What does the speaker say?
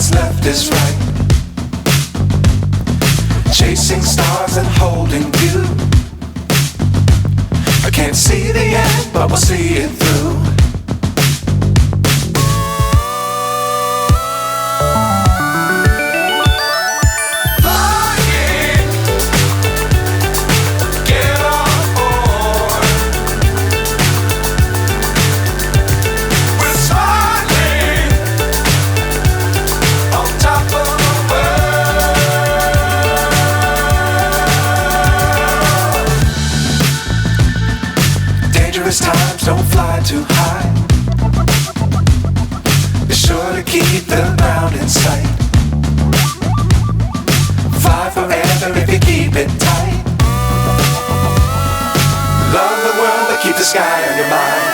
what's left is right. Chasing stars and holding you. I can't see the end, but we'll see it through. Times don't fly too high. Be sure to keep the ground in sight. Fly forever if you keep it tight. Love the world, but keep the sky on your mind.